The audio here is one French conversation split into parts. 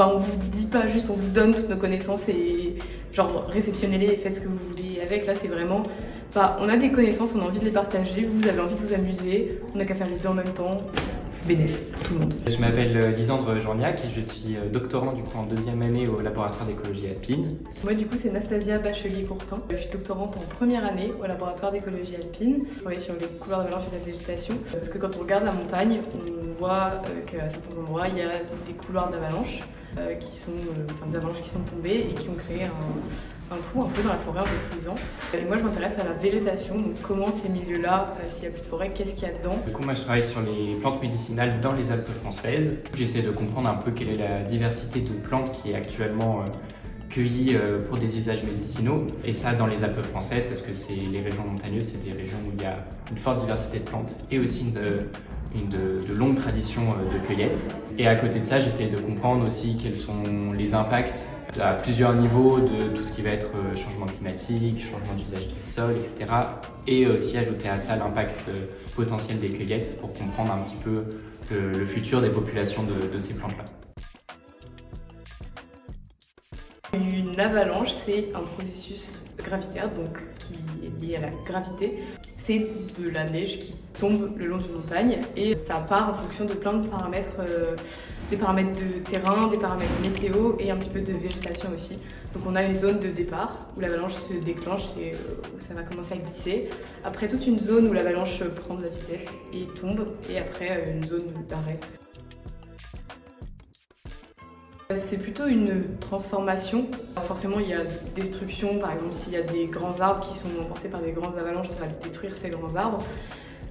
on vous dit pas juste, on vous donne toutes nos connaissances et genre réceptionnez-les et faites ce que vous voulez avec. Là, c'est vraiment, on a des connaissances, on a envie de les partager, vous avez envie de vous amuser, on n'a qu'à faire les deux en même temps. Bénéf pour tout le monde. Je m'appelle Lisandre Journiac et je suis doctorant du coup en 2e année au laboratoire d'écologie alpine. Moi du coup c'est Nastasia Bachelier-Courtin. Je suis doctorante en 1re année au laboratoire d'écologie alpine. Je travaille sur les couleurs d'avalanche et de la végétation. Parce que quand on regarde la montagne, on voit qu'à certains endroits il y a des couloirs d'avalanche qui sont des avalanches qui sont tombées et qui ont créé un trou un peu dans la forêt en détruisant. Et moi je m'intéresse à la végétation, donc comment ces milieux-là, s'il n'y a plus de forêt, qu'est-ce qu'il y a dedans. Du coup moi je travaille sur les plantes médicinales dans les Alpes françaises. J'essaie de comprendre un peu quelle est la diversité de plantes qui est actuellement cueillie pour des usages médicinaux. Et ça dans les Alpes françaises parce que les régions montagneuses, c'est des régions où il y a une forte diversité de plantes et aussi de longues traditions de cueillette. Et à côté de ça, j'essaie de comprendre aussi quels sont les impacts à plusieurs niveaux de tout ce qui va être changement climatique, changement d'usage des sols, etc. Et aussi ajouter à ça l'impact potentiel des cueillettes pour comprendre un petit peu le futur des populations de ces plantes-là. Une avalanche, c'est un processus gravitaire donc qui est lié à la gravité. C'est de la neige qui tombe le long d'une montagne et ça part en fonction de plein de paramètres, des paramètres de terrain, des paramètres météo et un petit peu de végétation aussi. Donc on a une zone de départ où l'avalanche se déclenche et où ça va commencer à glisser. Après toute une zone où l'avalanche prend de la vitesse et tombe et après une zone d'arrêt. C'est plutôt une transformation. Forcément, il y a destruction, par exemple, s'il y a des grands arbres qui sont emportés par des grandes avalanches, ça va détruire ces grands arbres.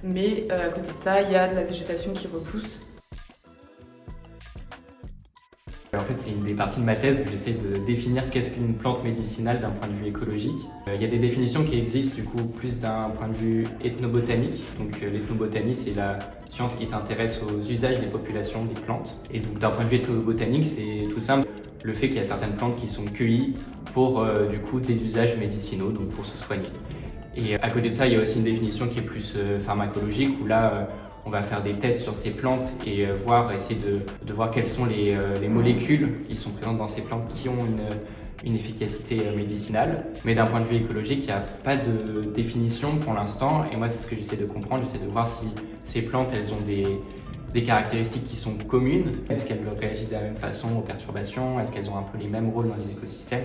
Mais à côté de ça, il y a de la végétation qui repousse. En fait, c'est une des parties de ma thèse où j'essaie de définir qu'est-ce qu'une plante médicinale d'un point de vue écologique. Il y a des définitions qui existent du coup plus d'un point de vue ethnobotanique. Donc l'ethnobotanie, c'est la science qui s'intéresse aux usages des populations des plantes. Et donc d'un point de vue ethnobotanique, c'est tout simple. Le fait qu'il y a certaines plantes qui sont cueillies pour du coup des usages médicinaux, donc pour se soigner. Et à côté de ça, il y a aussi une définition qui est plus pharmacologique où là, on va faire des tests sur ces plantes et essayer de voir quelles sont les molécules qui sont présentes dans ces plantes qui ont une efficacité médicinale. Mais d'un point de vue écologique, il n'y a pas de définition pour l'instant. Et moi, c'est ce que j'essaie de comprendre. J'essaie de voir si ces plantes, elles ont des caractéristiques qui sont communes. Est-ce qu'elles réagissent de la même façon aux perturbations? Est-ce qu'elles ont un peu les mêmes rôles dans les écosystèmes?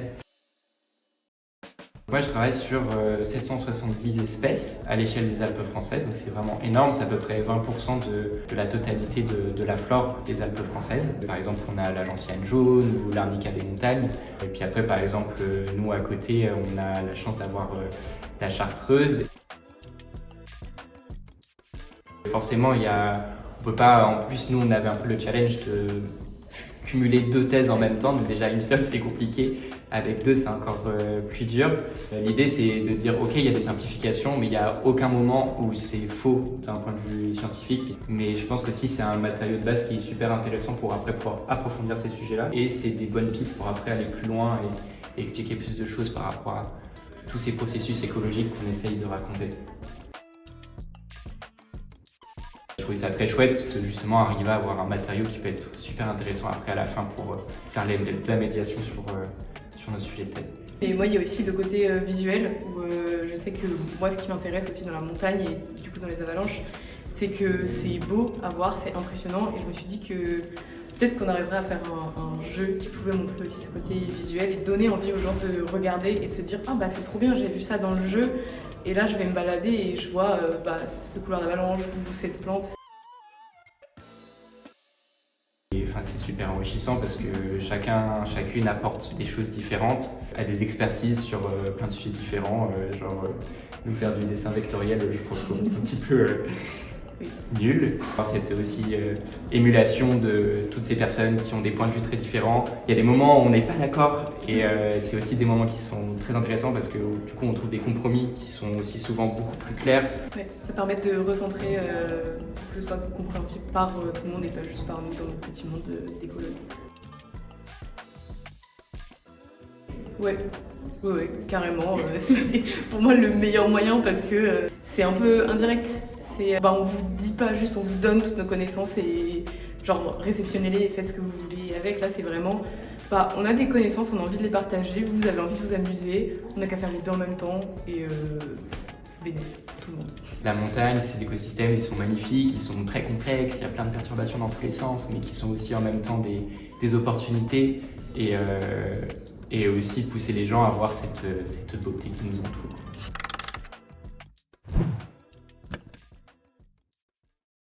Moi, je travaille sur 770 espèces à l'échelle des Alpes françaises, donc c'est vraiment énorme, c'est à peu près 20% de la totalité de la flore des Alpes françaises. Par exemple, on a la gentiane jaune ou l'arnica des montagnes. Et puis après, par exemple, nous à côté, on a la chance d'avoir la chartreuse. Forcément, on peut pas, en plus, nous, on avait un peu le challenge de cumuler 2 thèses en même temps, donc déjà une seule c'est compliqué, avec 2 c'est encore plus dur. L'idée c'est de dire ok, il y a des simplifications mais il n'y a aucun moment où c'est faux d'un point de vue scientifique, mais je pense que si c'est un matériau de base qui est super intéressant pour après pouvoir approfondir ces sujets-là et c'est des bonnes pistes pour après aller plus loin et expliquer plus de choses par rapport à tous ces processus écologiques qu'on essaye de raconter. Je trouvais ça très chouette de justement arriver à avoir un matériau qui peut être super intéressant après à la fin pour faire de la médiation sur nos sujets de thèse. Et moi, il y a aussi le côté visuel où je sais que moi, ce qui m'intéresse aussi dans la montagne et du coup dans les avalanches, c'est que c'est beau à voir, c'est impressionnant et je me suis dit que peut-être qu'on arriverait à faire un jeu qui pouvait montrer aussi ce côté visuel et donner envie aux gens de regarder et de se dire « Ah bah c'est trop bien, j'ai vu ça dans le jeu ». Et là, je vais me balader et je vois ce couloir d'avalanche ou cette plante. C'est super enrichissant parce que chacune apporte des choses différentes, a des expertises sur plein de sujets différents. Nous faire du dessin vectoriel, je pense qu'on est un petit peu nul. Cette aussi émulation de toutes ces personnes qui ont des points de vue très différents. Il y a des moments où on n'est pas d'accord et c'est aussi des moments qui sont très intéressants parce que du coup on trouve des compromis qui sont aussi souvent beaucoup plus clairs. Ouais, ça permet de recentrer, que ce soit compréhensible par tout le monde et pas juste par nous dans notre petit monde d'écologie. Ouais, carrément. C'est pour moi le meilleur moyen parce que c'est un peu indirect. On vous dit pas juste, on vous donne toutes nos connaissances et genre réceptionnez-les et faites ce que vous voulez avec. Là, c'est vraiment, on a des connaissances, on a envie de les partager, vous avez envie de vous amuser, on n'a qu'à faire les deux en même temps et bénéfice pour tout le monde. La montagne, ces écosystèmes, ils sont magnifiques, ils sont très complexes, il y a plein de perturbations dans tous les sens, mais qui sont aussi en même temps des opportunités et aussi pousser les gens à voir cette beauté qui nous entoure.